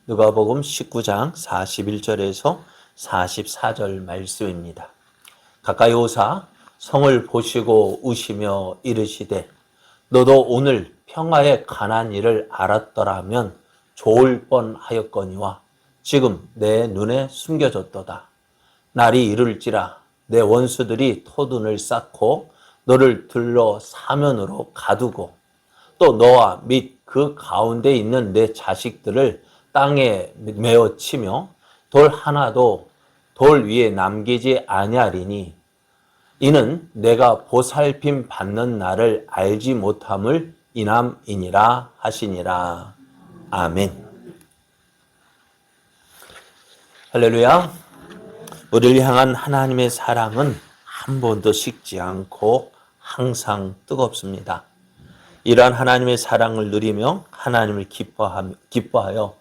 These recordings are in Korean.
누가복음 19장 41절에서 44절 말씀입니다. 가까이 오사 성을 보시고 우시며 이르시되 너도 오늘 평화에 관한 일을 알았더라면 좋을 뻔하였거니와 지금 내 눈에 숨겨졌도다. 날이 이를지라 내 원수들이 토둔을 쌓고 너를 들러 사면으로 가두고 또 너와 및 그 가운데 있는 내 자식들을 땅에 메어 치며 돌 하나도 돌 위에 남기지 아니하리니 이는 내가 보살핌 받는 날을 알지 못함을 인함이니라 하시니라. 아멘. 할렐루야. 우리를 향한 하나님의 사랑은 한 번도 식지 않고 항상 뜨겁습니다. 이러한 하나님의 사랑을 누리며 하나님을 기뻐하여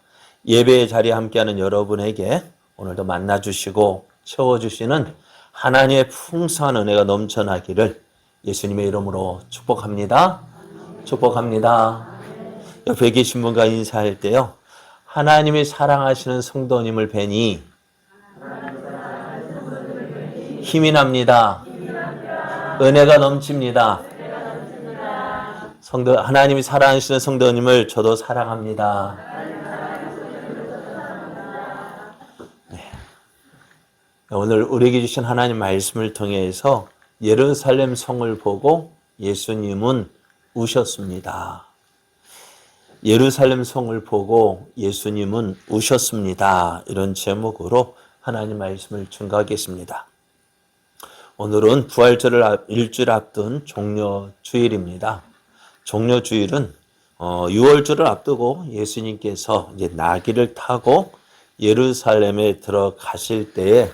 예배의 자리에 함께하는 여러분에게 오늘도 만나주시고 채워주시는 하나님의 풍성한 은혜가 넘쳐나기를 예수님의 이름으로 축복합니다. 축복합니다. 옆에 계신 분과 인사할 때요. 하나님이 사랑하시는 성도님을 뵈니 힘이 납니다. 은혜가 넘칩니다. 하나님이 사랑하시는 성도님을 저도 사랑합니다. 네. 오늘 우리에게 주신 하나님 말씀을 통해서 예루살렘 성을 보고 예수님은 우셨습니다. 예루살렘 성을 보고 예수님은 우셨습니다. 이런 제목으로 하나님 말씀을 증거하겠습니다. 오늘은 부활절을 일주일 앞둔 종려주일입니다. 종려주일은 6월절을 앞두고 예수님께서 이제 나귀를 타고 예루살렘에 들어가실 때에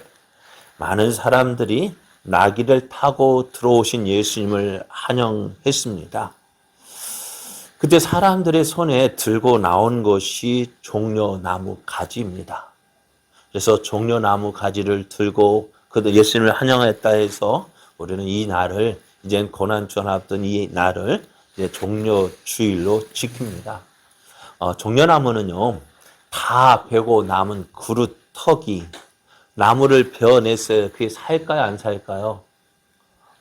많은 사람들이 나귀를 타고 들어오신 예수님을 환영했습니다. 그때 사람들의 손에 들고 나온 것이 종려나무 가지입니다. 그래서 종려나무 가지를 들고 그들 예수님을 환영했다 해서 우리는 이 날을 이제 고난주일 앞둔 이 날을 이제 종려주일로 지킵니다. 종려나무는요, 다 베고 남은 그릇 턱이 나무를 베어냈어요. 그게 살까요, 안 살까요?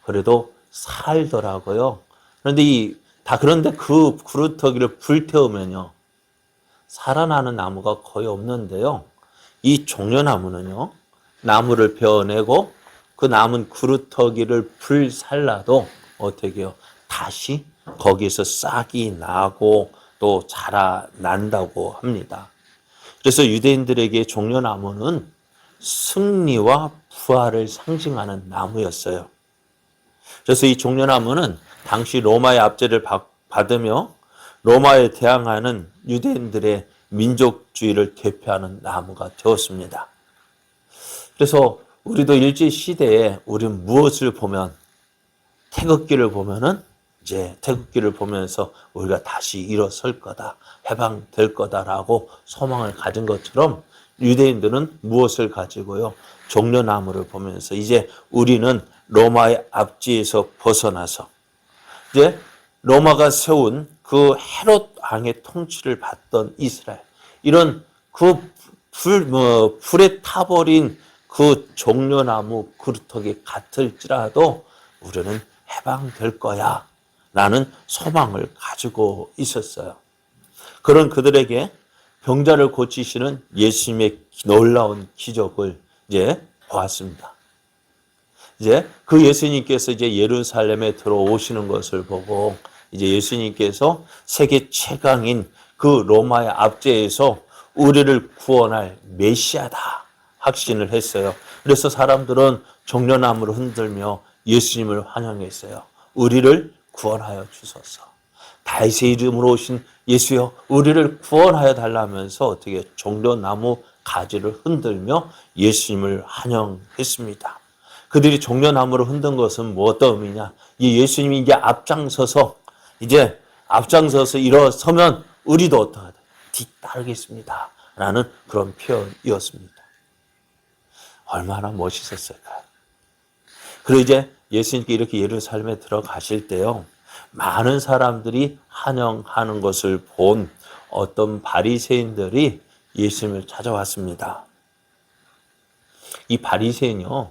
그래도 살더라고요. 그런데 그 그릇 턱이를 불태우면요, 살아나는 나무가 거의 없는데요. 이 종려나무는요, 나무를 베어내고 그 남은 그릇 턱이를 불살라도 어떻게 해요? 다시 거기에서 싹이 나고 또 자라난다고 합니다. 그래서 유대인들에게 종려나무는 승리와 부활을 상징하는 나무였어요. 그래서 이 종려나무는 당시 로마의 압제를 받으며 로마에 대항하는 유대인들의 민족주의를 대표하는 나무가 되었습니다. 그래서 우리도 일제시대에 우리는 무엇을 보면 태극기를 보면은 이제 태극기를 보면서 우리가 다시 일어설 거다, 해방될 거다라고 소망을 가진 것처럼 유대인들은 무엇을 가지고요? 종려나무를 보면서 이제 우리는 로마의 압제에서 벗어나서 이제 로마가 세운 그 헤롯 왕의 통치를 받던 이스라엘, 이런 그 불에 타버린 그 종려나무 그루터기 같을지라도 우리는 해방될 거야 라는 소망을 가지고 있었어요. 그런 그들에게 병자를 고치시는 예수님의 놀라운 기적을 이제 보았습니다. 이제 그 예수님께서 이제 예루살렘에 들어오시는 것을 보고 이제 예수님께서 세계 최강인 그 로마의 압제에서 우리를 구원할 메시아다 확신을 했어요. 그래서 사람들은 종려나무를 흔들며 예수님을 환영했어요. 우리를 구원하여 주소서. 다윗의 이름으로 오신 예수여, 우리를 구원하여 달라면서 어떻게 종려나무 가지를 흔들며 예수님을 환영했습니다. 그들이 종려나무를 흔든 것은 뭐 어떤 의미냐? 이 예수님이 이제 앞장서서 일어서면 우리도 어떠하다? 뒤따르겠습니다. 라는 그런 표현이었습니다. 얼마나 멋있었을까요? 그리고 이제 예수님께 이렇게 예루살렘에 들어가실 때요, 많은 사람들이 환영하는 것을 본 어떤 바리새인들이 예수님을 찾아왔습니다. 이 바리새인요,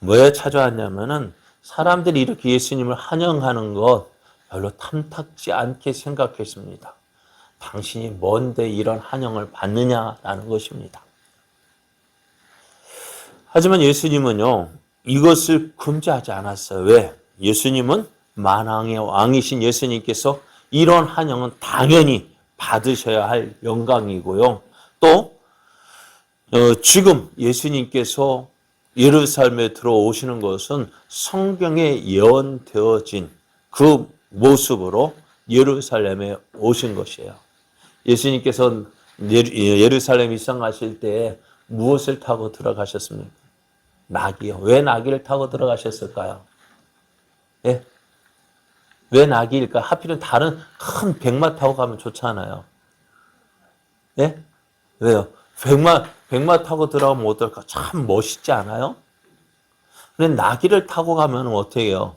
왜 찾아왔냐면은 사람들이 이렇게 예수님을 환영하는 것 별로 탐탁지 않게 생각했습니다. 당신이 뭔데 이런 환영을 받느냐라는 것입니다. 하지만 예수님은요, 이것을 금지하지 않았어요. 왜? 예수님은 만왕의 왕이신 예수님께서 이런 환영은 당연히 받으셔야 할 영광이고요. 또 지금 예수님께서 예루살렘에 들어오시는 것은 성경에 예언되어진 그 모습으로 예루살렘에 오신 것이에요. 예수님께서 예루살렘 입성하실 때 무엇을 타고 들어가셨습니까? 나귀요. 왜 나귀를 타고 들어가셨을까요? 예? 왜 나귀일까? 하필은 다른 큰 백마 타고 가면 좋잖아요. 예? 왜요? 백마 타고 들어가면 어떨까? 참 멋있지 않아요? 근데 나귀를 타고 가면 어떻게 해요?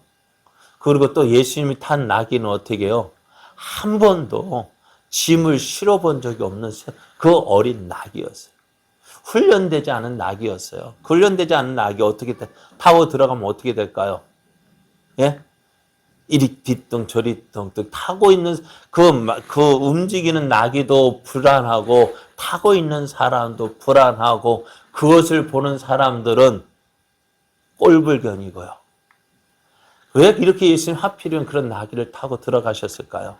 그리고 또 예수님이 탄 나귀는 어떻게 해요? 한 번도 짐을 실어본 적이 없는 그 어린 나귀였어요. 훈련되지 않은 낙이었어요. 훈련되지 않은 낙이 어떻게 타고 들어가면 어떻게 될까요? 예? 이리 뒤뚱 저리 뚱뚱 타고 있는 그 움직이는 나귀도 불안하고 타고 있는 사람도 불안하고 그것을 보는 사람들은 꼴불견이고요. 왜 이렇게 예수님 하필이면 그런 나귀를 타고 들어가셨을까요?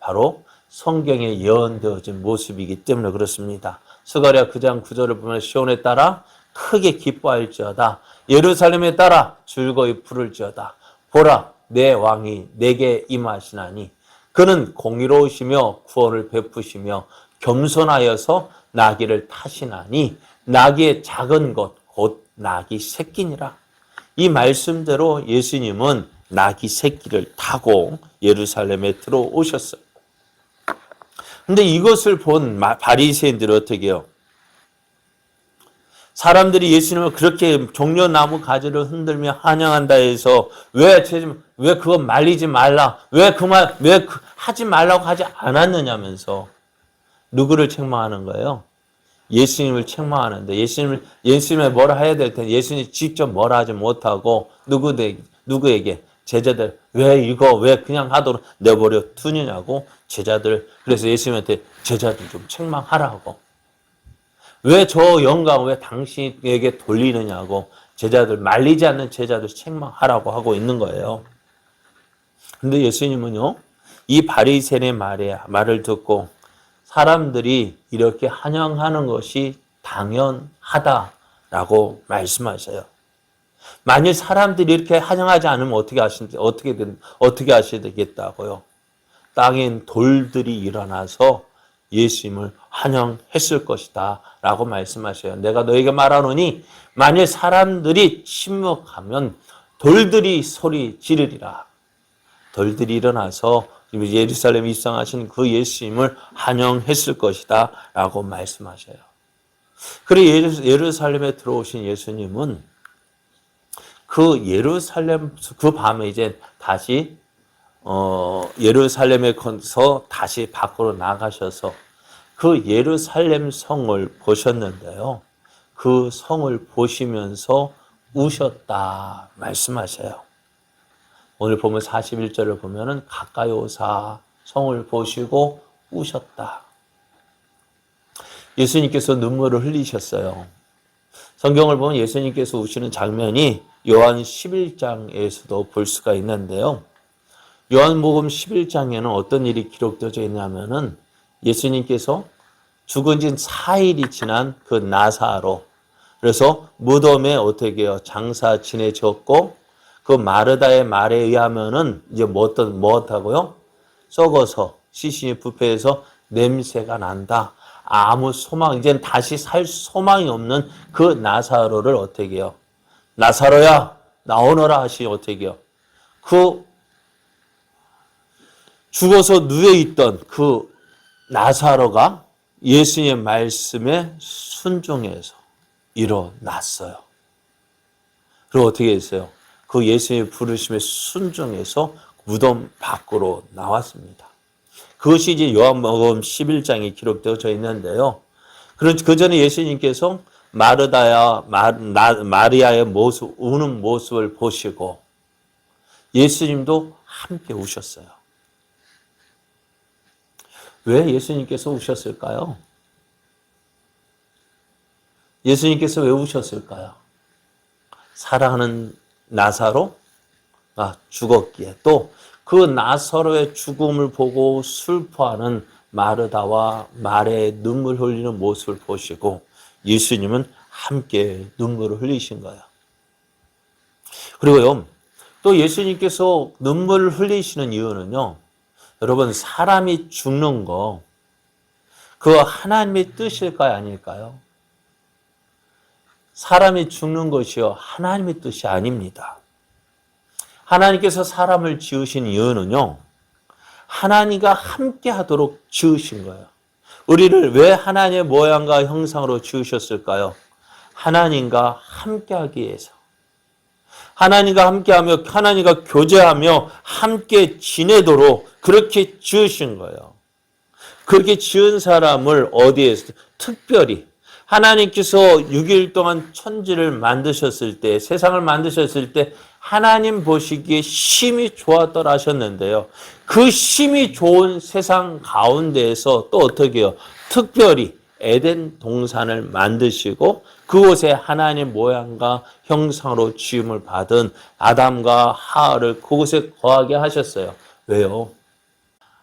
바로 성경에 예언되어진 모습이기 때문에 그렇습니다. 스가랴 9장 9절을 보면 시온에 따라 크게 기뻐할지어다. 예루살렘에 따라 즐거이 부를지어다. 보라 내 왕이 내게 임하시나니 그는 공의로우시며 구원을 베푸시며 겸손하여서 나귀를 타시나니 나귀의 작은 것 곧 나귀 새끼니라. 이 말씀대로 예수님은 나귀 새끼를 타고 예루살렘에 들어오셨어요. 근데 이것을 본 바리새인들은 어떻게 해요? 사람들이 예수님을 그렇게 종려나무 가지를 흔들며 환영한다 해서 왜 그거 말리지 말라, 왜 하지 말라고 하지 않았느냐면서 누구를 책망하는 거예요? 예수님을 책망하는데 예수님을 뭐라 해야 될 텐데 예수님이 직접 뭐라 하지 못하고 누구에게 제자들 왜 그냥 하도록 내버려 두느냐고 제자들 그래서 예수님한테 제자들 좀 책망하라고 왜 저 영광 왜 당신에게 돌리느냐고 제자들 말리지 않는 제자들 책망하라고 하고 있는 거예요. 근데 예수님은요 이 바리새인의 말을 듣고 사람들이 이렇게 환영하는 것이 당연하다라고 말씀하셔요. 만일 사람들이 이렇게 환영하지 않으면 어떻게 하시겠다고요? 땅엔 돌들이 일어나서 예수님을 환영했을 것이다 라고 말씀하셔요. 내가 너에게 말하노니 만일 사람들이 침묵하면 돌들이 소리 지르리라. 돌들이 일어나서 예루살렘 입성하신 그 예수님을 환영했을 것이다 라고 말씀하셔요. 그리고 예루살렘에 들어오신 예수님은 그 밤에 이제 다시 예루살렘에서 다시 밖으로 나가셔서 그 예루살렘 성을 보셨는데요. 그 성을 보시면서 우셨다 말씀하셔요. 오늘 보면 41절을 보면은 가까이 오사 성을 보시고 우셨다. 예수님께서 눈물을 흘리셨어요. 성경을 보면 예수님께서 우시는 장면이 요한 11장에서도 볼 수가 있는데요. 요한복음 11장에는 어떤 일이 기록되어 있냐면은 예수님께서 죽은 지 4일이 지난 그 나사로 그래서 무덤에 어떻게 해요? 장사 지내셨고 그 마르다의 말에 의하면은 이제 뭐하고요? 썩어서 시신이 부패해서 냄새가 난다. 아무 이제는 다시 살 소망이 없는 그 나사로를 어떻게 해요? 나사로야 나오너라 하시니 어떻게 해요? 그 죽어서 누워있던 그 나사로가 예수님의 말씀에 순종해서 일어났어요. 그리고 어떻게 했어요? 그 예수님의 부르심에 순종해서 무덤 밖으로 나왔습니다. 그것이 이제 요한복음 11장에 기록되어져 있는데요. 그 전에 예수님께서 마리아의 모습, 우는 모습을 보시고 예수님도 함께 우셨어요. 왜 예수님께서 우셨을까요? 예수님께서 왜 우셨을까요? 사랑하는 나사로가 죽었기에, 또 그 나사로의 죽음을 보고 슬퍼하는 마르다와 마리아의 눈물 흘리는 모습을 보시고 예수님은 함께 눈물을 흘리신 거예요. 그리고요, 또 예수님께서 눈물을 흘리시는 이유는요, 여러분, 사람이 죽는 거, 그거 하나님의 뜻일까요, 아닐까요? 사람이 죽는 것이요, 하나님의 뜻이 아닙니다. 하나님께서 사람을 지으신 이유는요, 하나님과 함께 하도록 지으신 거예요. 우리를 왜 하나님의 모양과 형상으로 지으셨을까요? 하나님과 함께 하기 위해서. 하나님과 함께하며 하나님과 교제하며 함께 지내도록 그렇게 지으신 거예요. 그렇게 지은 사람을 어디에서 특별히 하나님께서 6일 동안 천지를 만드셨을 때, 세상을 만드셨을 때 하나님 보시기에 심히 좋았더라 하셨는데요. 그 심히 좋은 세상 가운데에서 또 어떻게 해요? 특별히 에덴 동산을 만드시고 그곳에 하나님 모양과 형상으로 지음을 받은 아담과 하와를 그곳에 거하게 하셨어요. 왜요?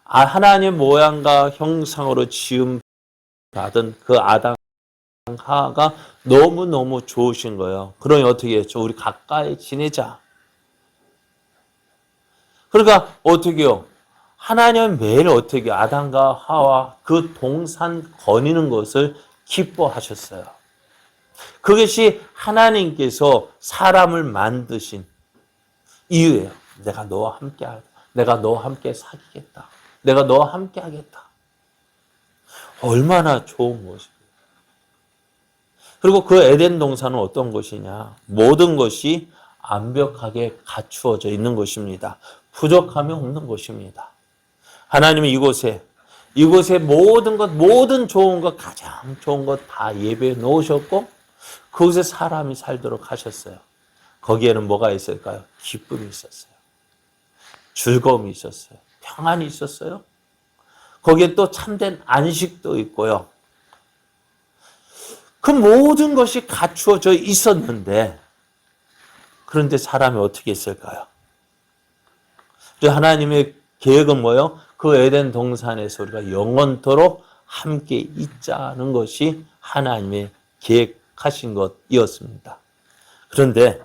하나님 모양과 형상으로 지음 받은 그 아담 하와가 너무너무 좋으신 거예요. 그러니 어떻게 했죠? 우리 가까이 지내자. 그러니까 어떻게 해요? 하나님은 매일 어떻게 아담과 하와 그 동산 거니는 것을 기뻐하셨어요. 그것이 하나님께서 사람을 만드신 이유예요. 내가 너와 함께 하겠다. 내가 너와 함께 사귀겠다. 내가 너와 함께 하겠다. 얼마나 좋은 것이에요. 그리고 그 에덴 동산은 어떤 곳이냐? 모든 것이 완벽하게 갖추어져 있는 것입니다. 부족함이 없는 곳입니다. 하나님은 이곳에 모든 것, 모든 좋은 것, 가장 좋은 것 다 예배해 놓으셨고 그곳에 사람이 살도록 하셨어요. 거기에는 뭐가 있을까요? 기쁨이 있었어요. 즐거움이 있었어요. 평안이 있었어요. 거기에 또 참된 안식도 있고요. 그 모든 것이 갖추어져 있었는데 그런데 사람이 어떻게 했을까요? 하나님의 계획은 뭐예요? 그 에덴 동산에서 우리가 영원토록 함께 있자는 것이 하나님의 계획하신 것이었습니다. 그런데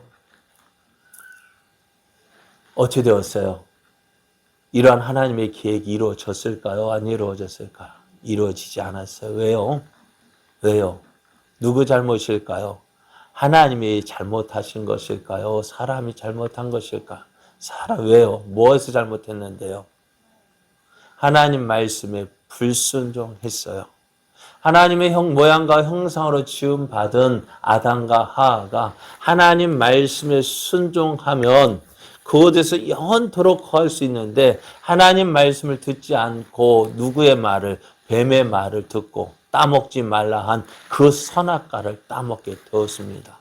어찌 되었어요? 이러한 하나님의 계획이 이루어졌을까요? 안 이루어졌을까요? 이루어지지 않았어요. 왜요? 왜요? 누구 잘못일까요? 하나님이 잘못하신 것일까요? 사람이 잘못한 것일까요? 왜요? 무엇을 잘못했는데요? 하나님 말씀에 불순종했어요. 하나님의 모양과 형상으로 지음받은 아담과 하와가 하나님 말씀에 순종하면 그곳에서 영원토록 거할 수 있는데 하나님 말씀을 듣지 않고 누구의 말을, 뱀의 말을 듣고 따먹지 말라 한 그 선악과를 따먹게 되었습니다.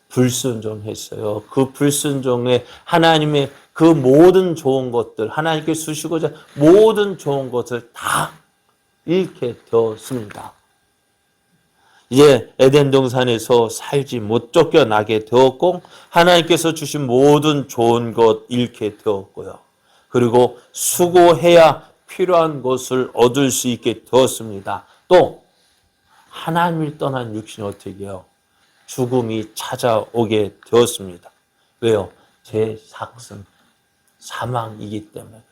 불순종했어요. 그 불순종에 하나님의 그 모든 좋은 것들, 하나님께 주시고자 모든 좋은 것을 다 잃게 되었습니다. 이제 에덴 동산에서 살지 못 쫓겨나게 되었고 하나님께서 주신 모든 좋은 것 잃게 되었고요. 그리고 수고해야 필요한 것을 얻을 수 있게 되었습니다. 또 하나님을 떠난 육신이 어떻게 해요? 죽음이 찾아오게 되었습니다. 왜요? 제 삭슨, 사망이기 때문에 그래요.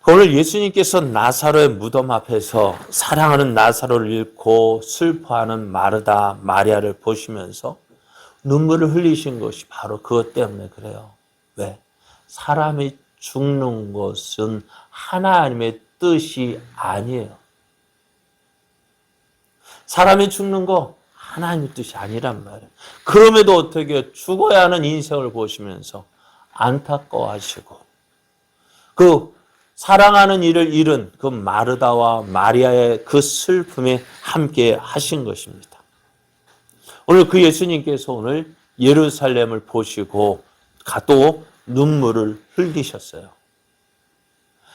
오늘 예수님께서 나사로의 무덤 앞에서 사랑하는 나사로를 잃고 슬퍼하는 마르다, 마리아를 보시면서 눈물을 흘리신 것이 바로 그것 때문에 그래요. 왜? 사람이 죽는 것은 하나님의 뜻이 아니에요. 사람이 죽는 거 하나님의 뜻이 아니란 말이에요. 그럼에도 어떻게 죽어야 하는 인생을 보시면서 안타까워하시고 그 사랑하는 이를 잃은 그 마르다와 마리아의 그 슬픔에 함께 하신 것입니다. 오늘 그 예수님께서 오늘 예루살렘을 보시고 또 눈물을 흘리셨어요.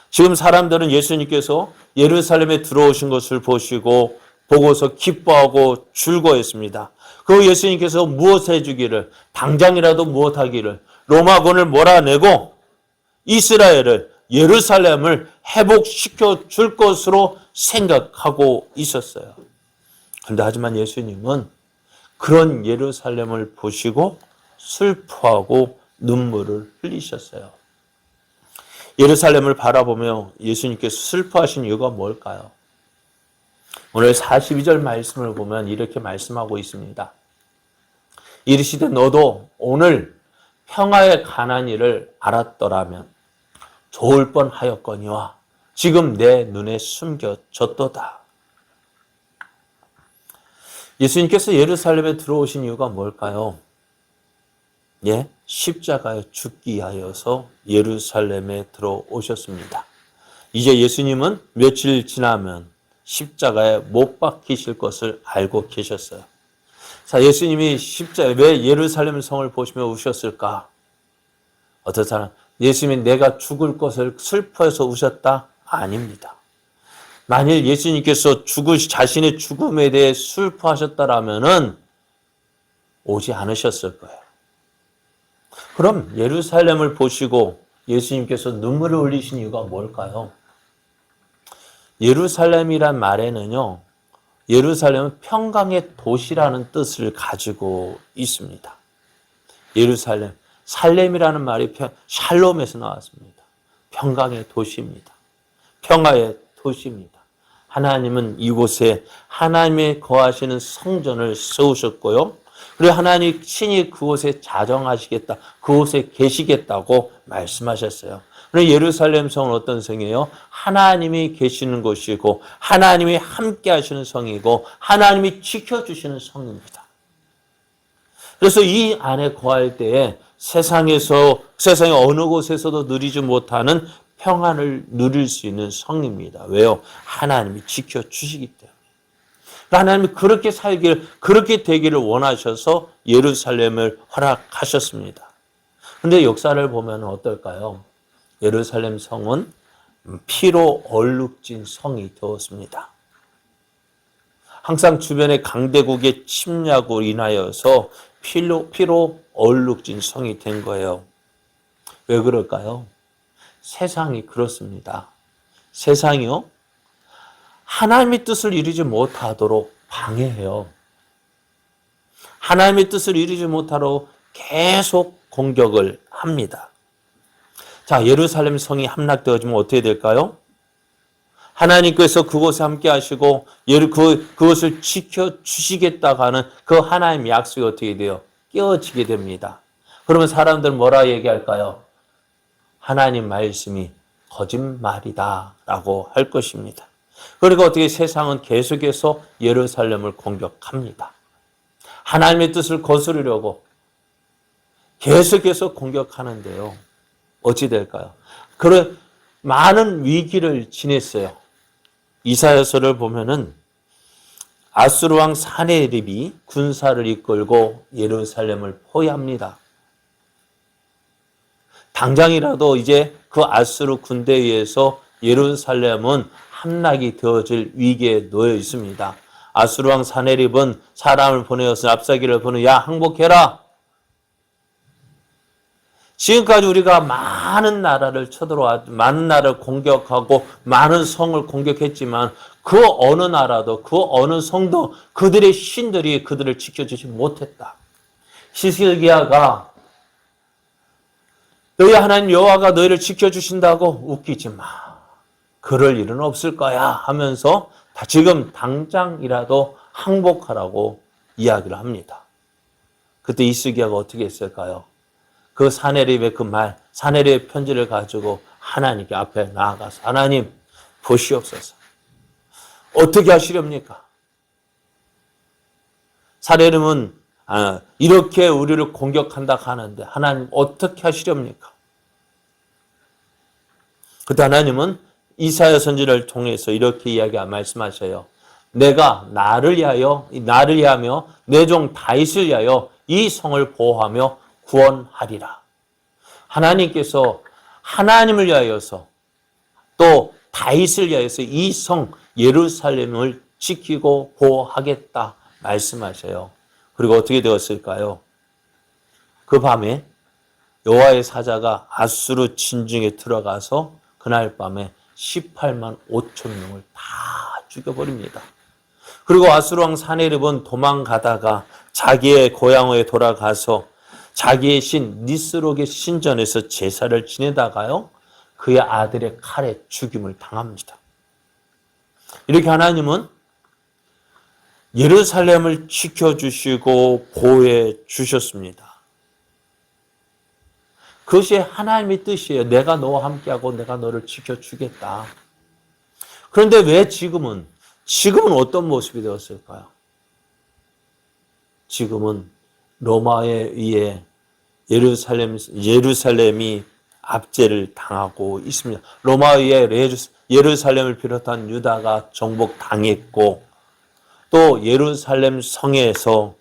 지금 사람들은 예수님께서 예루살렘에 들어오신 것을 보고서 기뻐하고 즐거워했습니다. 그 예수님께서 무엇 해주기를, 당장이라도 무엇하기를, 로마군을 몰아내고 이스라엘을, 예루살렘을 회복시켜 줄 것으로 생각하고 있었어요. 그런데 하지만 예수님은 그런 예루살렘을 보시고 슬퍼하고 눈물을 흘리셨어요. 예루살렘을 바라보며 예수님께서 슬퍼하신 이유가 뭘까요? 오늘 42절 말씀을 보면 이렇게 말씀하고 있습니다. 이르시되 너도 오늘 평화에 관한 일을 알았더라면 좋을 뻔하였거니와 지금 내 눈에 숨겨졌도다. 예수님께서 예루살렘에 들어오신 이유가 뭘까요? 십자가에 죽기 위하여서 예루살렘에 들어오셨습니다. 이제 예수님은 며칠 지나면 십자가에 못 박히실 것을 알고 계셨어요. 자, 예수님이 왜 예루살렘 성을 보시며 우셨을까? 어떤 사람, 예수님이 내가 죽을 것을 슬퍼해서 우셨다? 아닙니다. 만일 예수님께서 자신의 죽음에 대해 슬퍼하셨다라면은 오지 않으셨을 거예요. 그럼 예루살렘을 보시고 예수님께서 눈물을 흘리신 이유가 뭘까요? 예루살렘이란 말에는요, 예루살렘은 평강의 도시라는 뜻을 가지고 있습니다. 예루살렘, 살렘이라는 말이 샬롬에서 나왔습니다. 평강의 도시입니다. 평화의 도시입니다. 하나님은 이곳에 하나님의 거하시는 성전을 세우셨고요. 그리고 하나님 친히 그곳에 자정하시겠다, 그곳에 계시겠다고 말씀하셨어요. 그리고 예루살렘 성은 어떤 성이에요? 하나님이 계시는 곳이고 하나님이 함께 하시는 성이고 하나님이 지켜주시는 성입니다. 그래서 이 안에 거할 때에 세상의 어느 곳에서도 누리지 못하는 평안을 누릴 수 있는 성입니다. 왜요? 하나님이 지켜주시기 때문에. 하나님이 그렇게 되기를 원하셔서 예루살렘을 허락하셨습니다. 그런데 역사를 보면 어떨까요? 예루살렘 성은 피로 얼룩진 성이 되었습니다. 항상 주변의 강대국의 침략으로 인하여서 피로 얼룩진 성이 된 거예요. 왜 그럴까요? 세상이 그렇습니다. 세상이요, 하나님의 뜻을 이루지 못하도록 방해해요. 하나님의 뜻을 이루지 못하도록 계속 공격을 합니다. 자, 예루살렘 성이 함락되어지면 어떻게 될까요? 하나님께서 그곳에 함께 하시고 그것을 지켜주시겠다고 하는 그 하나님의 약속이 어떻게 돼요? 깨어지게 됩니다. 그러면 사람들은 뭐라 얘기할까요? 하나님 말씀이 거짓말이다 라고 할 것입니다. 그리고 어떻게 세상은 계속해서 예루살렘을 공격합니다. 하나님의 뜻을 거스르려고 계속해서 공격하는데요. 어찌 될까요? 그런 많은 위기를 지냈어요. 이사야서를 보면은 아수르 왕 사네립이 군사를 이끌고 예루살렘을 포위합니다. 당장이라도 이제 그 아수르 군대에 의해서 예루살렘은 함락이 되어질 위기에 놓여 있습니다. 아수르 왕 사네립은 사람을 보내어서 랍사기를 보내 야 항복해라. 지금까지 우리가 많은 나라를 많은 나라를 공격하고 많은 성을 공격했지만 그 어느 나라도 그 어느 성도 그들의 신들이 그들을 지켜주지 못했다. 히스기야가 너희 하나님 여호와가 너희를 지켜주신다고 웃기지 마. 그럴 일은 없을 거야 하면서 지금 당장이라도 항복하라고 이야기를 합니다. 그때 히스기야가 어떻게 했을까요? 그 사네립의 사네립의 편지를 가지고 하나님께 앞에 나아가서 하나님 보시옵소서. 어떻게 하시렵니까? 사네립은 이렇게 우리를 공격한다 하는데 하나님 어떻게 하시렵니까? 그때 하나님은 이사야 선지자를 통해서 이렇게 말씀하셔요. 내가 나를 위하며 내 종 다윗을 위하여 이 성을 보호하며 구원하리라. 하나님께서 하나님을 위하여서 또 다윗을 위하여서 이 성 예루살렘을 지키고 보호하겠다 말씀하셔요. 그리고 어떻게 되었을까요? 그 밤에 여호와의 사자가 아수르 진중에 들어가서 그날 밤에 18만 5천 명을 다 죽여버립니다. 그리고 아수르 왕 사네립은 도망가다가 자기의 고향에 돌아가서 자기의 신 니스록의 신전에서 제사를 지내다가요, 그의 아들의 칼에 죽임을 당합니다. 이렇게 하나님은 예루살렘을 지켜주시고 보호해 주셨습니다. 그것이 하나님의 뜻이에요. 내가 너와 함께하고 내가 너를 지켜주겠다. 그런데 왜 지금은 어떤 모습이 되었을까요? 지금은 로마에 의해 예루살렘이 압제를 당하고 있습니다. 로마에 의해 예루살렘을 비롯한 유다가 정복당했고, 또 예루살렘 성에서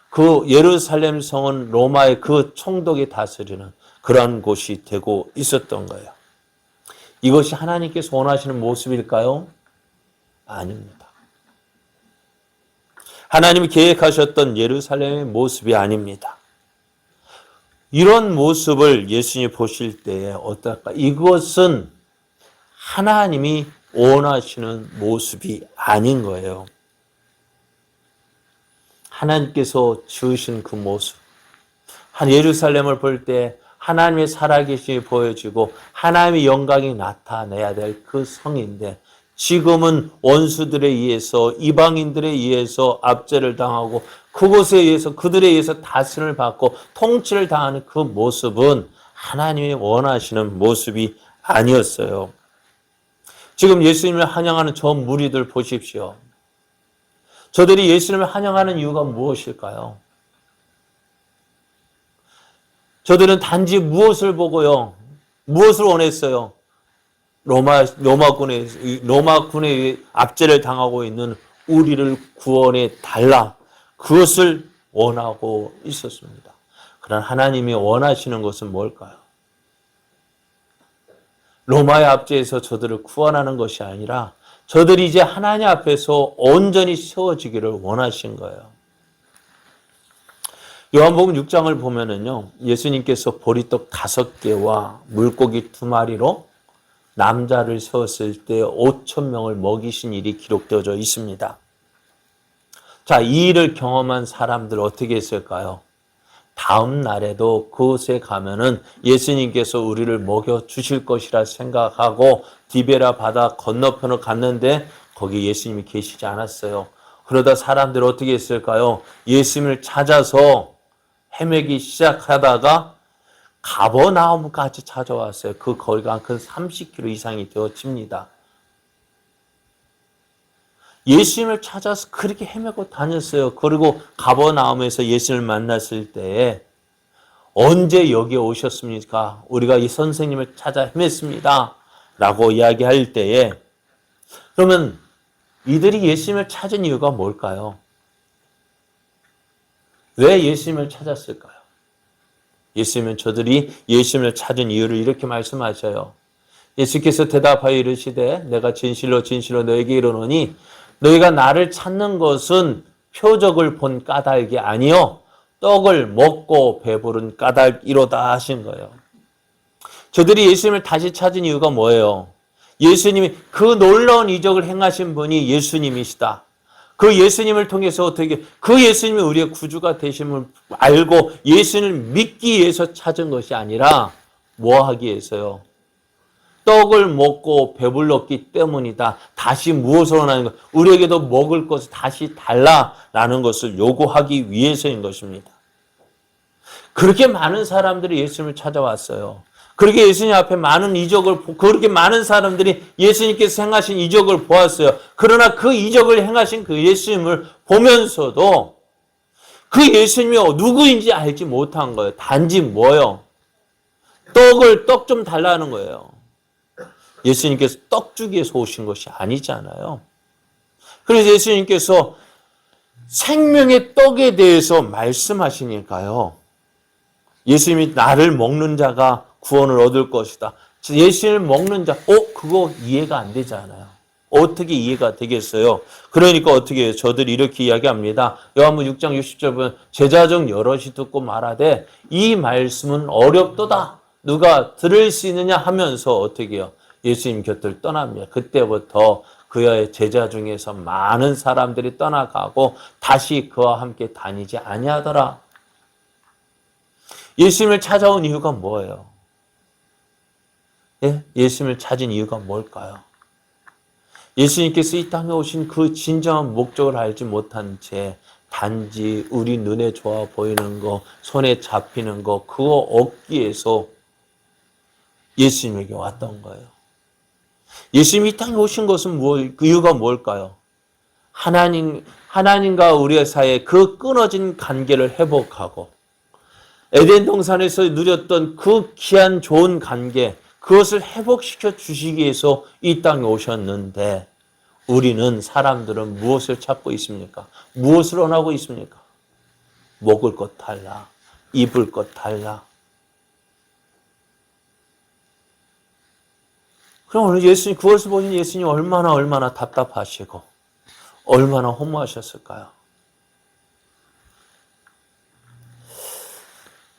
그 예루살렘 성은 로마의 그 총독이 다스리는 그러한 곳이 되고 있었던 거예요. 이것이 하나님께서 원하시는 모습일까요? 아닙니다. 하나님이 계획하셨던 예루살렘의 모습이 아닙니다. 이런 모습을 예수님이 보실 때에 어떨까? 이것은 하나님이 원하시는 모습이 아닌 거예요. 하나님께서 지으신 그 모습, 한 예루살렘을 볼 때 하나님의 살아계심이 보여지고 하나님의 영광이 나타내야 될 그 성인데, 지금은 원수들에 의해서, 이방인들에 의해서 압제를 당하고 그곳에 의해서, 그들에 의해서 다스림을 받고 통치를 당하는 그 모습은 하나님이 원하시는 모습이 아니었어요. 지금 예수님을 환영하는 저 무리들 보십시오. 저들이 예수님을 환영하는 이유가 무엇일까요? 저들은 단지 무엇을 보고요, 무엇을 원했어요? 로마군의 압제를 당하고 있는 우리를 구원해 달라. 그것을 원하고 있었습니다. 그러나 하나님이 원하시는 것은 뭘까요? 로마의 압제에서 저들을 구원하는 것이 아니라 저들이 이제 하나님 앞에서 온전히 세워지기를 원하신 거예요. 요한복음 6장을 보면은요, 예수님께서 보리떡 5개와 물고기 2마리로 남자를 세웠을 때 5,000명을 먹이신 일이 기록되어져 있습니다. 자, 이 일을 경험한 사람들 어떻게 했을까요? 다음 날에도 그곳에 가면은 예수님께서 우리를 먹여 주실 것이라 생각하고 디베라 바다 건너편을 갔는데 거기 예수님이 계시지 않았어요. 그러다 사람들이 어떻게 했을까요? 예수님을 찾아서 헤매기 시작하다가 가버나움까지 찾아왔어요. 그 거리가 근 30km 이상이 되어집니다. 예수님을 찾아서 그렇게 헤매고 다녔어요. 그리고 가버나움에서 예수님을 만났을 때에 언제 여기에 오셨습니까? 우리가 이 선생님을 찾아 헤맸습니다. 라고 이야기할 때에, 그러면 이들이 예수님을 찾은 이유가 뭘까요? 왜 예수님을 찾았을까요? 예수님은 저들이 예수님을 찾은 이유를 이렇게 말씀하셔요. 예수께서 대답하여 이르시되 내가 진실로 진실로 너에게 이르노니 너희가 나를 찾는 것은 표적을 본 까닭이 아니요 떡을 먹고 배부른 까닭이로다 하신 거예요. 저들이 예수님을 다시 찾은 이유가 뭐예요? 예수님이 그 놀라운 이적을 행하신 분이 예수님이시다. 그 예수님을 통해서 어떻게, 그 예수님이 우리의 구주가 되심을 알고 예수님을 믿기 위해서 찾은 것이 아니라 뭐 하기 위해서요? 떡을 먹고 배불렀기 때문이다. 다시 무엇을 원하는 것? 우리에게도 먹을 것을 다시 달라라는 것을 요구하기 위해서인 것입니다. 그렇게 많은 사람들이 예수님을 찾아왔어요. 그렇게 예수님 앞에 많은 이적을, 그렇게 많은 사람들이 예수님께서 행하신 이적을 보았어요. 그러나 그 이적을 행하신 그 예수님을 보면서도 그 예수님이 누구인지 알지 못한 거예요. 단지 뭐요? 떡 좀 달라는 거예요. 예수님께서 떡 주기 위해서 오신 것이 아니잖아요. 그래서 예수님께서 생명의 떡에 대해서 말씀하시니까요. 예수님이 나를 먹는 자가 구원을 얻을 것이다. 예수님을 먹는 자, 그거 이해가 안 되잖아요. 어떻게 이해가 되겠어요? 그러니까 어떻게 해요? 저들이 이렇게 이야기합니다. 요한복음 6장 60절 보면 제자중 여럿이 듣고 말하되 이 말씀은 어렵도다. 누가 들을 수 있느냐 하면서 어떻게 해요? 예수님 곁을 떠납니다. 그때부터 그의 제자 중에서 많은 사람들이 떠나가고 다시 그와 함께 다니지 아니하더라. 예수님을 찾아온 이유가 뭐예요? 예? 예수님을 찾은 이유가 뭘까요? 예수님께서 이 땅에 오신 그 진정한 목적을 알지 못한 채 단지 우리 눈에 좋아 보이는 거, 손에 잡히는 거, 그거 얻기 위해서 예수님에게 왔던 거예요. 예수님이 이 땅에 오신 것은 그 이유가 뭘까요? 하나님과 우리의 사이에 그 끊어진 관계를 회복하고 에덴 동산에서 누렸던 그 귀한 좋은 관계, 그것을 회복시켜 주시기 위해서 이 땅에 오셨는데 우리는 사람들은 무엇을 찾고 있습니까? 무엇을 원하고 있습니까? 먹을 것 달라, 입을 것 달라. 그럼 오늘 예수님, 그것을 보신 예수님 얼마나 답답하시고 얼마나 허무하셨을까요?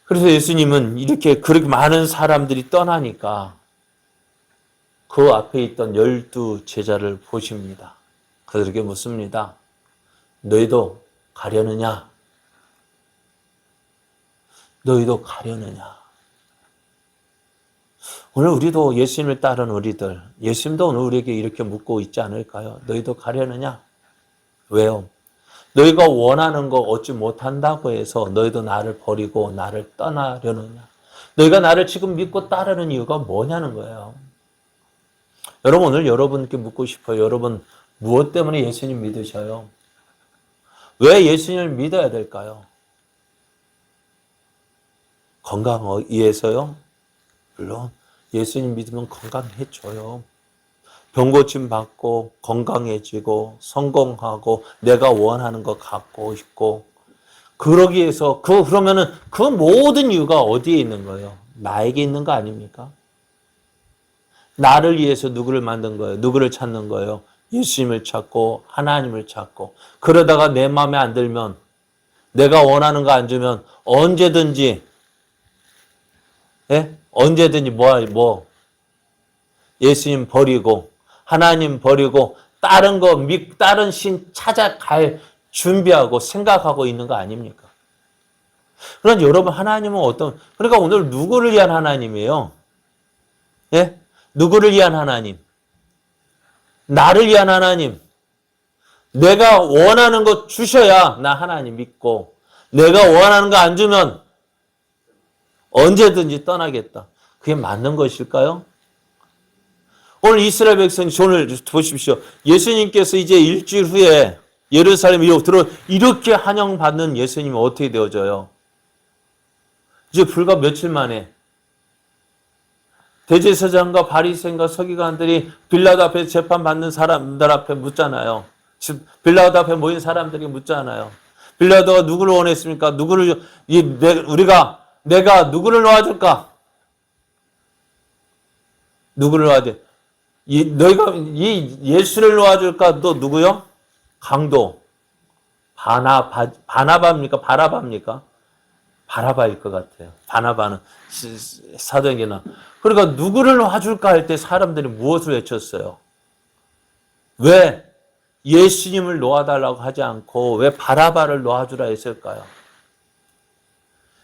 그래서 예수님은 이렇게 그렇게 많은 사람들이 떠나니까 그 앞에 있던 12 제자를 보십니다. 그들에게 묻습니다. 너희도 가려느냐? 너희도 가려느냐? 오늘 우리도 예수님을 따른 우리들, 예수님도 오늘 우리에게 이렇게 묻고 있지 않을까요? 너희도 가려느냐? 왜요? 너희가 원하는 거 얻지 못한다고 해서 너희도 나를 버리고 나를 떠나려느냐? 너희가 나를 지금 믿고 따르는 이유가 뭐냐는 거예요. 여러분, 오늘 여러분께 묻고 싶어요. 여러분, 무엇 때문에 예수님 믿으셔요? 왜 예수님을 믿어야 될까요? 건강 위해서요? 물론 예수님 믿으면 건강해져요. 병고침 받고 건강해지고 성공하고 내가 원하는 거 갖고 싶고 그러기 위해서 그러면은 그 모든 이유가 어디에 있는 거예요? 나에게 있는 거 아닙니까? 나를 위해서 누구를 만든 거예요? 누구를 찾는 거예요? 예수님을 찾고 하나님을 찾고 그러다가 내 마음에 안 들면 내가 원하는 거 안 주면 언제든지 언제든지 예수님 버리고 하나님 버리고 다른 신 찾아갈 준비하고 생각하고 있는 거 아닙니까? 그러나 여러분 하나님은 그러니까 오늘 누구를 위한 하나님이에요? 예? 누구를 위한 하나님? 나를 위한 하나님. 내가 원하는 거 주셔야 나 하나님 믿고 내가 원하는 거 안 주면 언제든지 떠나겠다. 그게 맞는 것일까요? 오늘 이스라엘 백성이 오늘 보십시오. 예수님께서 이제 일주일 후에 예루살렘에 이렇게 환영받는 예수님이 어떻게 되어져요? 이제 불과 며칠 만에 대제사장과 바리새인과 서기관들이 빌라도 앞에 재판받는 사람들 앞에 묻잖아요. 빌라도 앞에 모인 사람들이 묻잖아요. 빌라도가 누구를 원했습니까? 내가 누구를 놓아줄까? 누구를 놓아줘? 너희가 이 예수를 놓아줄까? 또 누구요? 강도. 바나바입니까? 바라바입니까? 바라바일 것 같아요. 바나바는 사도행전에. 그러니까 누구를 놓아줄까 할 때 사람들이 무엇을 외쳤어요? 왜 예수님을 놓아달라고 하지 않고 왜 바라바를 놓아주라 했을까요?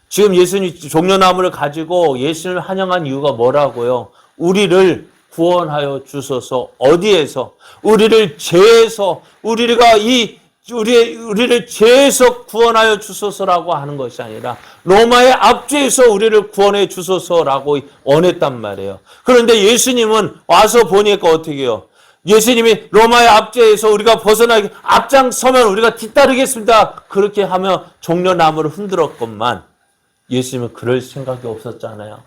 지금 예수님 종려나무를 가지고 예수님을 환영한 이유가 뭐라고요? 우리를 구원하여 주소서. 어디에서? 우리를 죄에서 우리를 죄에서 구원하여 주소서라고 하는 것이 아니라 로마의 압제에서 우리를 구원해 주소서라고 원했단 말이에요. 그런데 예수님은 와서 보니까 어떻게 해요? 예수님이 로마의 압제에서 우리가 벗어나기 앞장서면 우리가 뒤따르겠습니다. 그렇게 하며 종려나무를 흔들었건만 예수님은 그럴 생각이 없었잖아요.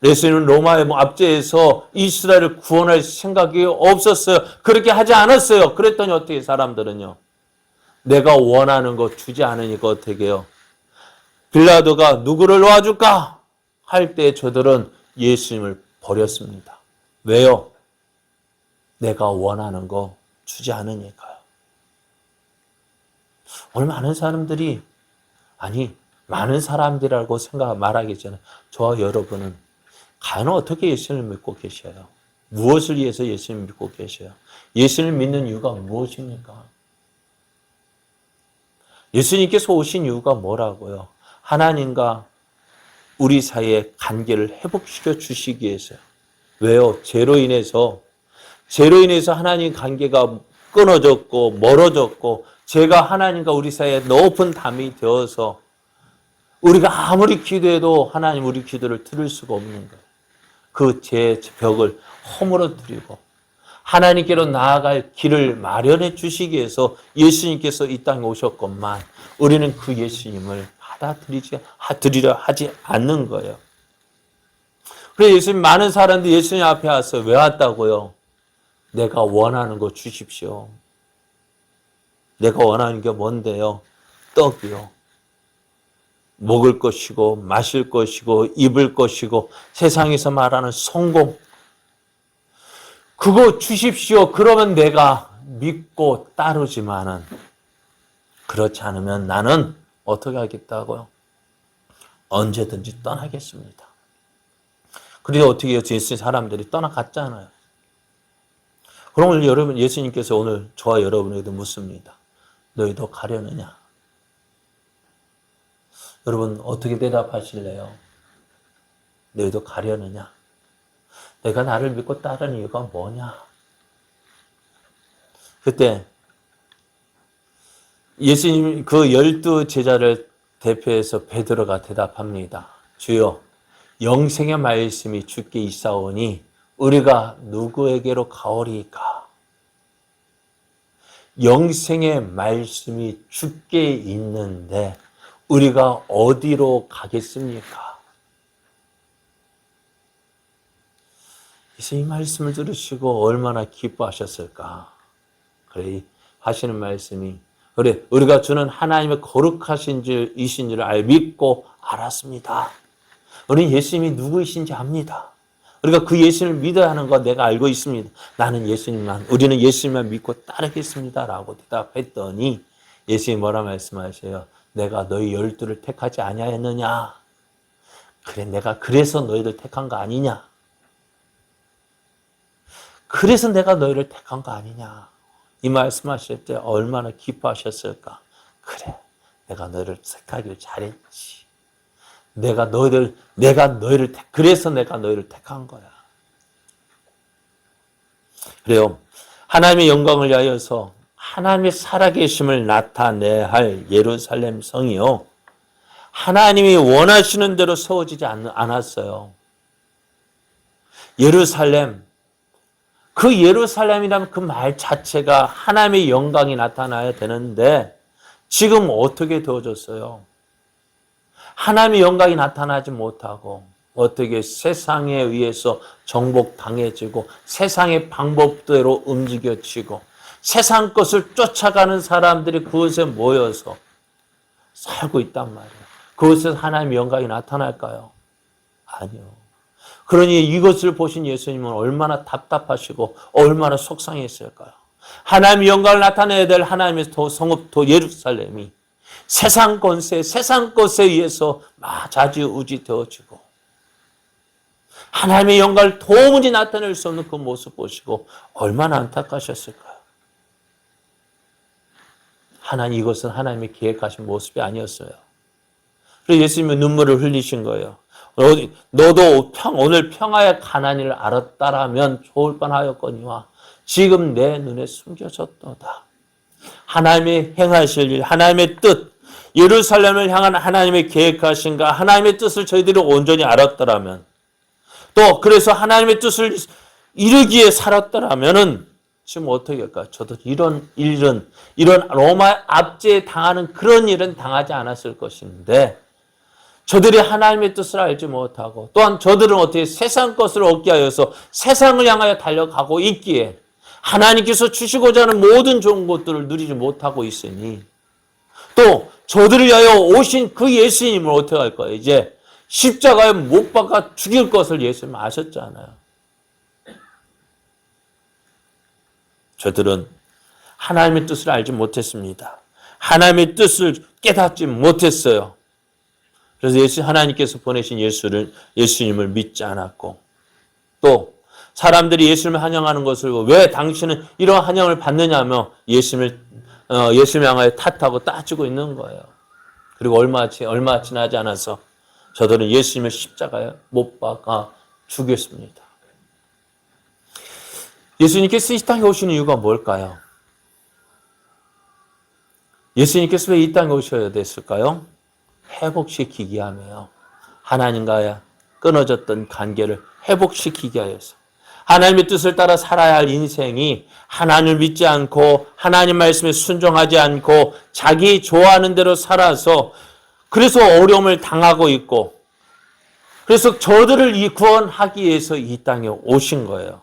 예수님은 로마의 압제에서 이스라엘을 구원할 생각이 없었어요. 그렇게 하지 않았어요. 그랬더니 어떻게 사람들은요. 내가 원하는 거 주지 않으니까 어떻게 해요. 빌라도가 누구를 놓아줄까? 할 때 저들은 예수님을 버렸습니다. 왜요? 내가 원하는 거 주지 않으니까요. 오늘 많은 사람들이 많은 사람들이라고 말하기 전에 저와 여러분은 과연 어떻게 예수님을 믿고 계셔요? 무엇을 위해서 예수님을 믿고 계셔요? 예수님을 믿는 이유가 무엇입니까? 예수님께서 오신 이유가 뭐라고요? 하나님과 우리 사이의 관계를 회복시켜 주시기 위해서요. 왜요? 죄로 인해서 하나님 관계가 끊어졌고 멀어졌고 죄가 하나님과 우리 사이에 높은 담이 되어서 우리가 아무리 기도해도 하나님 우리 기도를 들을 수가 없는 거예요. 그 죄의 벽을 허물어뜨리고 하나님께로 나아갈 길을 마련해 주시기 위해서 예수님께서 이 땅에 오셨건만 우리는 그 예수님을 받아들이려 하지 않는 거예요. 그래서 예수님 많은 사람들이 예수님 앞에 와서 왜 왔다고요? 내가 원하는 거 주십시오. 내가 원하는 게 뭔데요? 떡이요. 먹을 것이고 마실 것이고 입을 것이고 세상에서 말하는 성공. 그거 주십시오. 그러면 내가 믿고 따르지만은 그렇지 않으면 나는 어떻게 하겠다고요? 언제든지 떠나겠습니다. 그래서 어떻게 해요? 예수님 사람들이 떠나갔잖아요. 그러면 여러분 예수님께서 오늘 저와 여러분에게도 묻습니다. 너희도 가려느냐? 여러분 어떻게 대답하실래요? 너희도 가려느냐? 내가 나를 믿고 따르는 이유가 뭐냐? 그때 예수님 그 12 제자를 대표해서 베드로가 대답합니다. 주여 영생의 말씀이 주께 있사오니 우리가 누구에게로 가오리까? 영생의 말씀이 주께 있는데 우리가 어디로 가겠습니까? 그래서 이 말씀을 들으시고 얼마나 기뻐하셨을까? 그래 하시는 말씀이 그래 우리가 주는 하나님의 거룩하신 이신 줄 믿고 알았습니다. 우리는 예수님이 누구이신지 압니다. 우리가 그 예수님을 믿어야 하는 거 내가 알고 있습니다. 우리는 예수님만 믿고 따르겠습니다. 라고 대답했더니 예수님이 뭐라 말씀하세요? 내가 너희 12를 택하지 아니하였느냐? 그래 내가 그래서 너희를 택한 거 아니냐? 그래서 내가 너희를 택한 거 아니냐? 이 말씀하실 때 얼마나 기뻐하셨을까? 그래 내가 너희를 택하길 잘했지. 그래서 내가 너희를 택한 거야. 그래요. 하나님의 영광을 위하여서 하나님의 살아계심을 나타내야 할 예루살렘 성이요. 하나님이 원하시는 대로 세워지지 않았어요. 예루살렘. 그 예루살렘이라면 그 말 자체가 하나님의 영광이 나타나야 되는데 지금 어떻게 되어졌어요? 하나님의 영광이 나타나지 못하고 어떻게 세상에 의해서 정복당해지고 세상의 방법대로 움직여지고 세상 것을 쫓아가는 사람들이 그곳에 모여서 살고 있단 말이에요. 그곳에서 하나님의 영광이 나타날까요? 아니요. 그러니 이것을 보신 예수님은 얼마나 답답하시고 얼마나 속상했을까요? 하나님의 영광을 나타내야 될 하나님의 성읍 예루살렘이 세상 권세, 세상 것에 의해서 좌지우지 되어지고 하나님의 영광을 도무지 나타낼 수 없는 그 모습 보시고 얼마나 안타까우셨을까요? 이것은 하나님의 계획하신 모습이 아니었어요. 그래서 예수님은 눈물을 흘리신 거예요. 너도 오늘 평화의 가난을 알았다라면 좋을 뻔하였거니와 지금 내 눈에 숨겨졌도다. 하나님의 행하실 일, 하나님의 뜻, 예루살렘을 향한 하나님의 계획하신가 하나님의 뜻을 저희들이 온전히 알았더라면 또 그래서 하나님의 뜻을 이루기에 살았더라면은 지금 어떻게 할까요? 저도 이런 로마 압제에 당하는 그런 일은 당하지 않았을 것인데 저들이 하나님의 뜻을 알지 못하고 또한 저들은 어떻게 세상 것을 얻게 하여서 세상을 향하여 달려가고 있기에 하나님께서 주시고자 하는 모든 좋은 것들을 누리지 못하고 있으니 또 저들을 위하여 오신 그 예수님을 어떻게 할 거예요? 이제 십자가에 못 박아 죽일 것을 예수님 아셨잖아요. 저들은 하나님의 뜻을 알지 못했습니다. 하나님의 뜻을 깨닫지 못했어요. 그래서 하나님께서 보내신 예수님을 믿지 않았고 또 사람들이 예수님을 환영하는 것을 왜 당신은 이런 환영을 받느냐며 예수님 향하여 탓하고 따지고 있는 거예요. 그리고 얼마 지나지 않아서 저들은 예수님을 십자가에 못 박아 죽였습니다. 예수님께서 이 땅에 오시는 이유가 뭘까요? 예수님께서 왜 이 땅에 오셔야 됐을까요? 회복시키기 위함이에요. 하나님과의 끊어졌던 관계를 회복시키기 위해서. 하나님의 뜻을 따라 살아야 할 인생이 하나님을 믿지 않고 하나님 말씀에 순종하지 않고 자기 좋아하는 대로 살아서 그래서 어려움을 당하고 있고 그래서 저들을 구원하기 위해서 이 땅에 오신 거예요.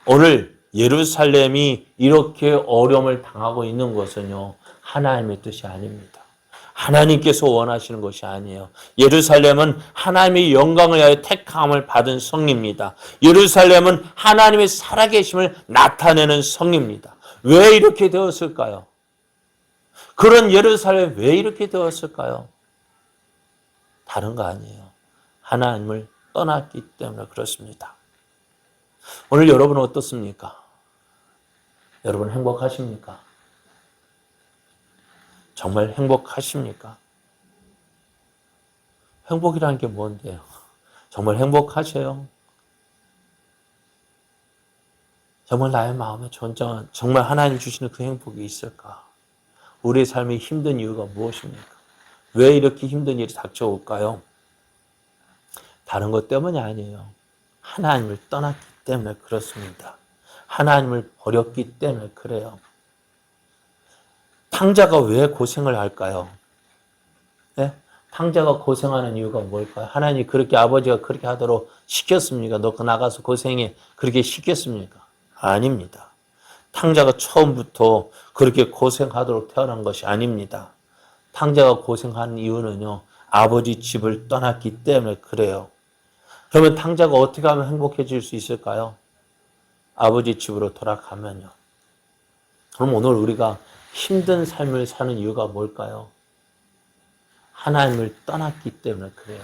오늘 예루살렘이 이렇게 어려움을 당하고 있는 것은요, 하나님의 뜻이 아닙니다. 하나님께서 원하시는 것이 아니에요. 예루살렘은 하나님의 영광을 위하여 택함을 받은 성입니다. 예루살렘은 하나님의 살아계심을 나타내는 성입니다. 왜 이렇게 되었을까요? 그런 예루살렘 왜 이렇게 되었을까요? 다른 거 아니에요. 하나님을 떠났기 때문에 그렇습니다. 오늘 여러분은 어떻습니까? 여러분 행복하십니까? 정말 행복하십니까? 행복이라는 게 뭔데요? 정말 행복하세요? 정말 나의 마음에 존재한 정말 하나님 주시는 그 행복이 있을까? 우리의 삶이 힘든 이유가 무엇입니까? 왜 이렇게 힘든 일이 닥쳐올까요? 다른 것 때문이 아니에요. 하나님을 떠났기 때문에 그렇습니다. 하나님을 버렸기 때문에 그래요. 탕자가 왜 고생을 할까요? 네? 탕자가 고생하는 이유가 뭘까요? 하나님이 그렇게 아버지가 그렇게 하도록 시켰습니까? 너 나가서 고생해. 그렇게 시켰습니까? 아닙니다. 탕자가 처음부터 그렇게 고생하도록 태어난 것이 아닙니다. 탕자가 고생하는 이유는요, 아버지 집을 떠났기 때문에 그래요. 그러면 탕자가 어떻게 하면 행복해질 수 있을까요? 아버지 집으로 돌아가면요. 그럼 오늘 우리가 힘든 삶을 사는 이유가 뭘까요? 하나님을 떠났기 때문에 그래요.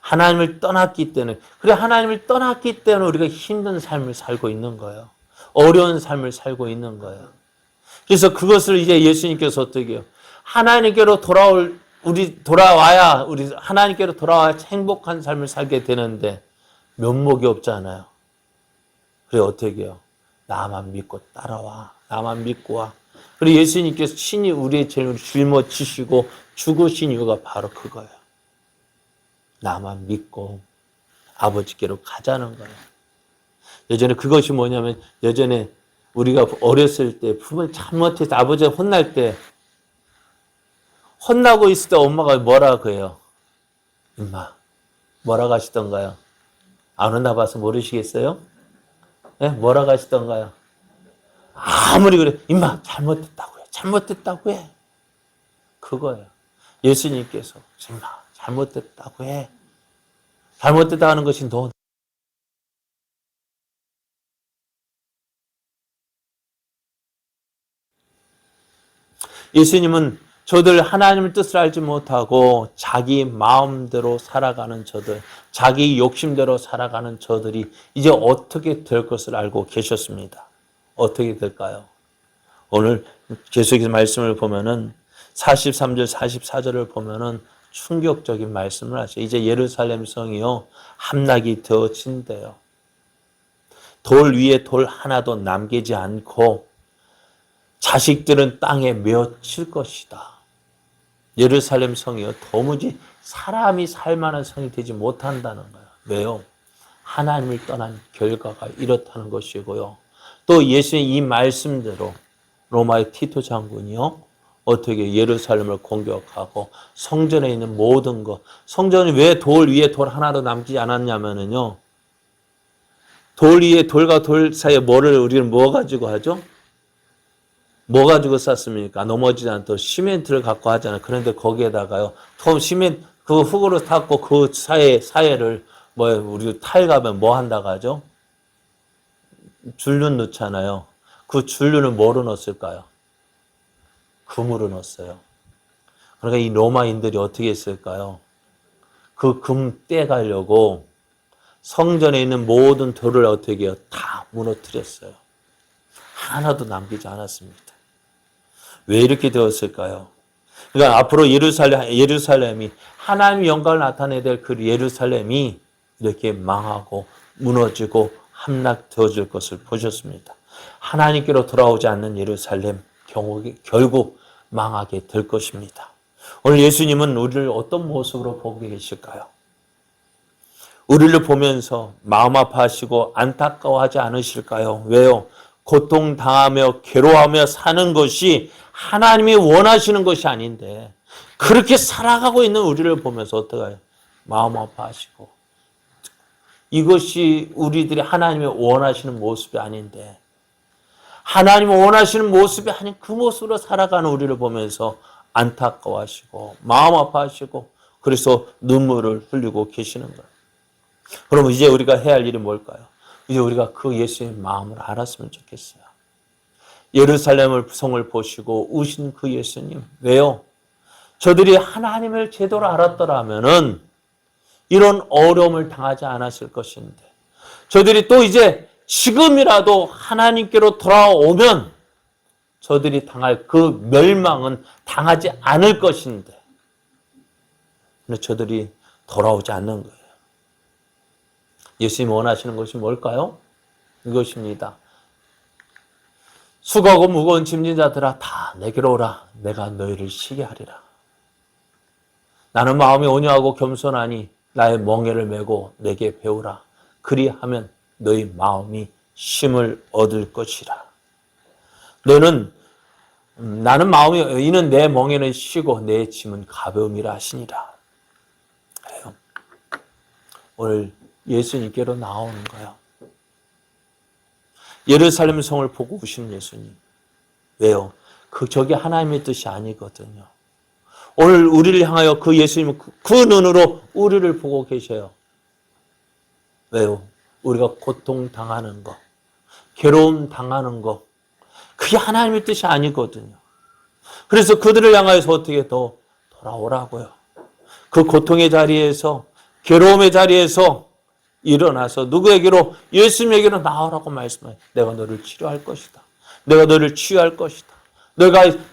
하나님을 떠났기 때문에. 그래, 하나님을 떠났기 때문에 우리가 힘든 삶을 살고 있는 거예요. 어려운 삶을 살고 있는 거예요. 그래서 그것을 이제 예수님께서 어떻게 해요? 하나님께로 돌아와야 우리 하나님께로 돌아와야 행복한 삶을 살게 되는데 면목이 없잖아요. 그래, 어떻게 해요? 나만 믿고 따라와. 나만 믿고 와. 그리고 예수님께서 친히 우리의 죄를 짊어지시고 죽으신 이유가 바로 그거예요. 나만 믿고 아버지께로 가자는 거예요. 예전에 그것이 뭐냐면, 예전에 우리가 어렸을 때 부모님 잘못해서 아버지가 혼날 때, 혼나고 있을 때 엄마가 뭐라고 해요? 임마, 뭐라고 하시던가요? 안 혼나 봐서 모르시겠어요? 네? 뭐라고 하시던가요? 아무리 그래, 임마, 잘못했다고 해. 잘못했다고 해. 그거예요. 예수님께서, 임마, 잘못했다고 해. 잘못됐다 하는 것이 너. 예수님은 저들 하나님의 뜻을 알지 못하고 자기 마음대로 살아가는 저들, 자기 욕심대로 살아가는 저들이 이제 어떻게 될 것을 알고 계셨습니다. 어떻게 될까요? 오늘 계속해서 말씀을 보면은 43절, 44절을 보면은 충격적인 말씀을 하셔요. 이제 예루살렘 성이요, 함락이 되어진대요. 돌 위에 돌 하나도 남기지 않고 자식들은 땅에 메어칠 것이다. 예루살렘 성이요, 도무지 사람이 살만한 성이 되지 못한다는 거예요. 왜요? 하나님을 떠난 결과가 이렇다는 것이고요. 또 예수의 이 말씀대로 로마의 티토 장군이요, 어떻게 예루살렘을 공격하고 성전에 있는 모든 것, 성전이 왜 돌 위에 돌 하나도 남지 않았냐면은요, 돌 위에 돌과 돌 사이에 뭐를 우리는 뭐 가지고 하죠? 뭐 가지고 쌌습니까? 넘어지지 않도록 시멘트를 갖고 하잖아요. 그런데 거기에다가요, 시멘트 그 흙으로 탔고 그 사이를 뭐 우리 타일 가면 뭐 한다고 하죠? 줄눈 넣잖아요. 그 줄눈을 뭐로 넣었을까요? 금으로 넣었어요. 그러니까 이 로마인들이 어떻게 했을까요? 그 금 떼가려고 성전에 있는 모든 돌을 어떻게 해요? 다 무너뜨렸어요. 하나도 남기지 않았습니다. 왜 이렇게 되었을까요? 그러니까 앞으로 예루살렘이 하나님의 영광을 나타내야 될 그 예루살렘이 이렇게 망하고 무너지고 함락되어질 것을 보셨습니다. 하나님께로 돌아오지 않는 예루살렘 결국 망하게 될 것입니다. 오늘 예수님은 우리를 어떤 모습으로 보고 계실까요? 우리를 보면서 마음 아파하시고 안타까워하지 않으실까요? 왜요? 고통당하며 괴로워하며 사는 것이 하나님이 원하시는 것이 아닌데 그렇게 살아가고 있는 우리를 보면서 어떡해요? 마음 아파하시고 이것이 우리들이 하나님이 원하시는 모습이 아닌데 하나님이 원하시는 모습이 아닌 그 모습으로 살아가는 우리를 보면서 안타까워하시고 마음 아파하시고 그래서 눈물을 흘리고 계시는 거예요. 그러면 이제 우리가 해야 할 일이 뭘까요? 이제 우리가 그 예수의 마음을 알았으면 좋겠어요. 예루살렘을 성을 보시고 우신 그 예수님. 왜요? 저들이 하나님을 제대로 알았더라면은 이런 어려움을 당하지 않았을 것인데 저들이 또 이제 지금이라도 하나님께로 돌아오면 저들이 당할 그 멸망은 당하지 않을 것인데 근데 저들이 돌아오지 않는 거예요. 예수님이 원하시는 것이 뭘까요? 이것입니다. 수고하고 무거운 짐진 자들아 다 내게로 오라. 내가 너희를 쉬게 하리라. 나는 마음이 온유하고 겸손하니 나의 멍에를 메고 내게 배우라. 그리하면 너희 마음이 쉼을 얻을 것이라. 나는 마음이 이는 내 멍에는 쉬고 내 짐은 가벼움이라 하시니라. 오늘 예수님께로 나오는 거예요. 예루살렘 성을 보고 오시는 예수님. 왜요? 저게 하나님의 뜻이 아니거든요. 오늘 우리를 향하여 그 예수님은 그 눈으로 우리를 보고 계셔요. 왜요? 우리가 고통당하는 거, 괴로움 당하는 거, 그게 하나님의 뜻이 아니거든요. 그래서 그들을 향하여서 어떻게 더 돌아오라고요. 그 고통의 자리에서, 괴로움의 자리에서 일어나서 누구에게로? 예수님에게로 나오라고 말씀해요. 내가 너를 치료할 것이다. 내가 너를 치유할 것이다.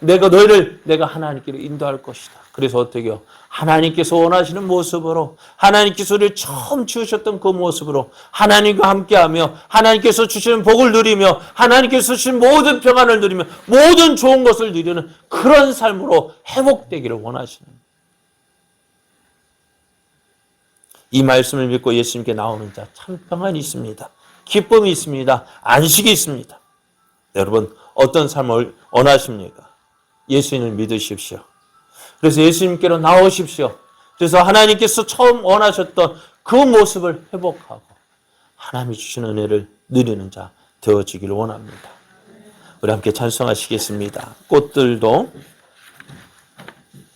내가 하나님께로 인도할 것이다. 그래서 어떻게 해요? 하나님께서 원하시는 모습으로, 하나님께서 우리를 처음 지으셨던 그 모습으로 하나님과 함께하며 하나님께서 주시는 복을 누리며 하나님께서 주신 모든 평안을 누리며 모든 좋은 것을 누리는 그런 삶으로 회복되기를 원하시는 거예요. 이 말씀을 믿고 예수님께 나오는 자 참 평안이 있습니다. 기쁨이 있습니다. 안식이 있습니다. 여러분 어떤 삶을 원하십니까? 예수님을 믿으십시오. 그래서 예수님께로 나오십시오. 그래서 하나님께서 처음 원하셨던 그 모습을 회복하고 하나님이 주시는 은혜를 누리는 자 되어지기를 원합니다. 우리 함께 찬송하시겠습니다. 꽃들도